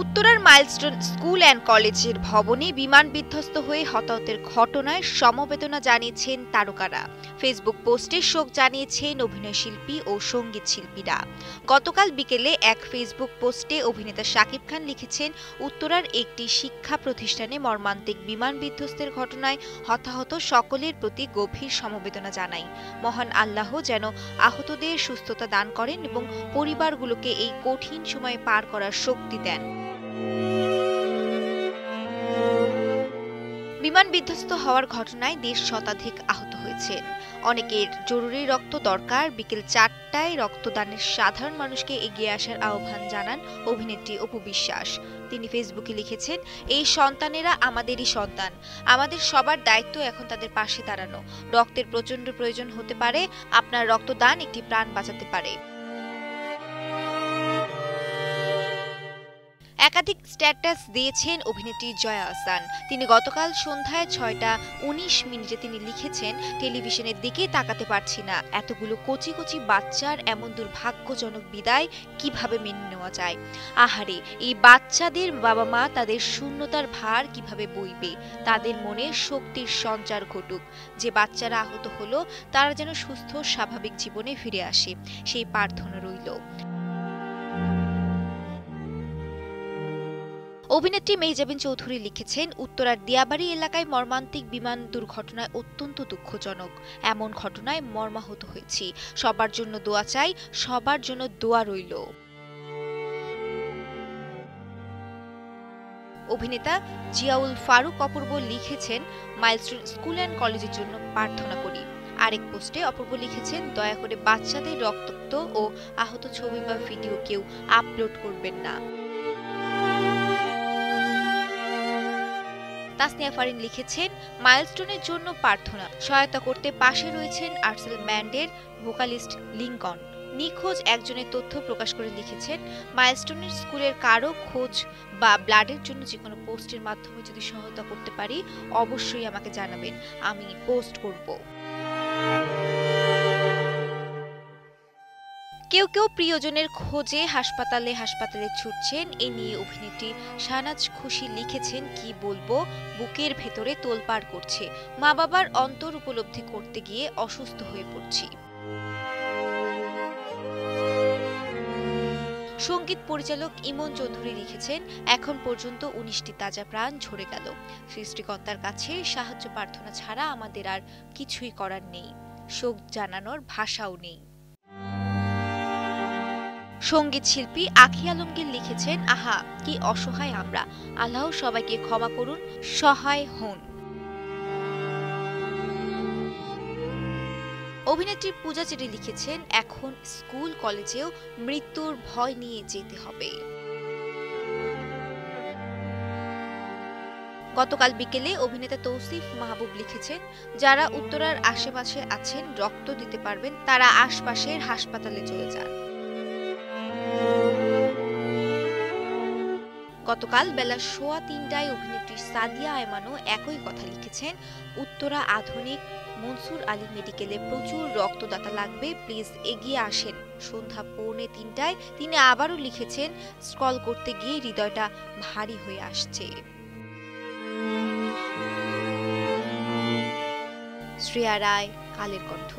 উত্তরার milestone school and কলেজের ভবনে বিমান বিধ্বস্ত হয়ে হতাহতের ঘটনায় সমবেদনা জানিয়েছেন তারকারা। ফেসবুক পোস্টে শোক জানিয়েছেন অভিনয়শিল্পী ও সঙ্গীত শিল্পীরা। গতকাল বিকেলে এক ফেসবুক পোস্টে অভিনেতা শাকিব খান লিখেছেন, উত্তরার একটি শিক্ষা প্রতিষ্ঠানে মর্মান্তিক বিমান বিধ্বস্তের ঘটনায় হতাহত সকলের প্রতি গভীর সমবেদনা জানাই। মহান আল্লাহ যেন আহতদের সুস্থতা দান করেন এবং পরিবারগুলোকে এই কঠিন সময় পার করার শক্তি দেন। বিমান বিধ্বস্ত হওয়ার ঘটনায় দেশ শতাধিক আহত হয়েছেন। অনেকের জরুরি রক্ত দরকার। বিকেল 4টায় রক্তদানের সাধারণ মানুষকে এগিয়ে আসার আহ্বান জানান অভিনেত্রী অপু বিশ্বাস। তিনি ফেসবুকে লিখেছেন, এই সন্তানেরা আমাদেরই সন্তান। আমাদের সবার দায়িত্ব এখন তাদের পাশে দাঁড়ানো। রক্তের প্রচণ্ড প্রয়োজন হতে পারে, আপনার রক্তদান একটি প্রাণ বাঁচাতে পারে। একাধিক স্ট্যাটাস দিয়েছেন অভিনেত্রী জয়া আহসান। তিনি গতকাল সন্ধ্যায় 6টা 19 মিনিটে তিনি লিখেছেন, টেলিভিশনের দিকে তাকাতে পারছি না। এতগুলো কচি কচি বাচ্চার এমন দুর্ভাগ্যজনক বিদায় কিভাবে মেনে নেওয়া যায়। আহারে, এই বাচ্চাদের বাবা মা তাদের শূন্যতার ভার কিভাবে বইবে। তাদের মনে শক্তির সঞ্চার ঘটুক। যে বাচ্চারা আহত হলো তারা যেন সুস্থ স্বাভাবিক জীবনে ফিরে আসে, সেই প্রার্থনা রইল। অভিনেত্রী মেহজাবিন চৌধুরী লিখেছেন, উত্তরার দিয়াবাড়ি এলাকায় মর্মান্তিক বিমান দুর্ঘটনায় অত্যন্ত দুঃখজনক। এমন ঘটনায় মর্মাহত হয়েছি। সবার জন্য দোয়া চাই, সবার জন্য দোয়া রইল। অভিনেতা জিয়াউল ফারুক অপূর্ব লিখেছেন, মাইলস্টোন স্কুল অ্যান্ড কলেজের জন্য প্রার্থনা করি। আরেক পোস্টে অপূর্ব লিখেছেন, দয়া করে বাচ্চাদের রক্তাক্ত ও আহত ছবি বা ভিডিও কেউ আপলোড করবেন না। তাসনিয়া ফারিন লিখেছেন, মাইলস্টোনের জন্য প্রার্থনা। সহায়তা করতে পাশে রয়েছেন আর্টসেল ব্যান্ডের ভোকালিস্ট লিংকন। নিখোঁজ একজনের তথ্য প্রকাশ করে লিখেছেন, মাইলস্টোনের স্কুলের কারো খোঁজ বা ব্লাডের জন্য যে কোনো পোস্টের মাধ্যমে যদি সহায়তা করতে পারি অবশ্যই আমাকে জানাবেন, আমি পোস্ট করব। কেউ কেউ প্রিয়জনের খোঁজে হাসপাতালে ছুটছেন। এ নিয়ে অভিনেত্রী শাহনাজ খুশি লিখেছেন, কি বলবো, বুকের ভেতরে তোলপাড় করছে। মা বাবার অন্তর উপলব্ধি করতে গিয়ে অসুস্থ হয়ে পড়ছি। সঙ্গীত পরিচালক ইমন চৌধুরী লিখেছেন, এখন পর্যন্ত 19টি তাজা প্রাণ ঝরে গেল। সৃষ্টিকর্তার কাছে সাহায্য প্রার্থনা ছাড়া আমাদের আর কিছুই করার নেই। শোক জানানোর ভাষাও নেই। সঙ্গীত শিল্পী আখি আলমগীর লিখেছেন, আহা কি অসহায় আমরা, আল্লাহ সবাইকে ক্ষমা করুন, সহায় হন। অভিনেত্রী পূজা চেরি লিখেছেন, এখন স্কুল কলেজেও মৃত্যুর ভয় নিয়ে যেতে হবে। গতকাল বিকেলে অভিনেতা তৌসিফ মাহবুব লিখেছেন, যারা উত্তরার আশেপাশে আছেন রক্ত দিতে পারবেন তারা আশপাশের হাসপাতালে চলে যান। গতকাল বেলা 3:15টায় অভিনেত্রী সাদিয়া আয়মানও একই কথা লিখেছেন, উত্তরা আধুনিক মনসুর আলী মেডিকেলে প্রচুর রক্তদাতা লাগবে, প্লিজ এগিয়ে আসেন। সন্ধ্যা 2:45টায় তিনি আবারও লিখেছেন, স্ক্রল করতে গিয়ে হৃদয়টা ভারী হয়ে আসছে। শ্রেয়া রায়, কালের কণ্ঠ।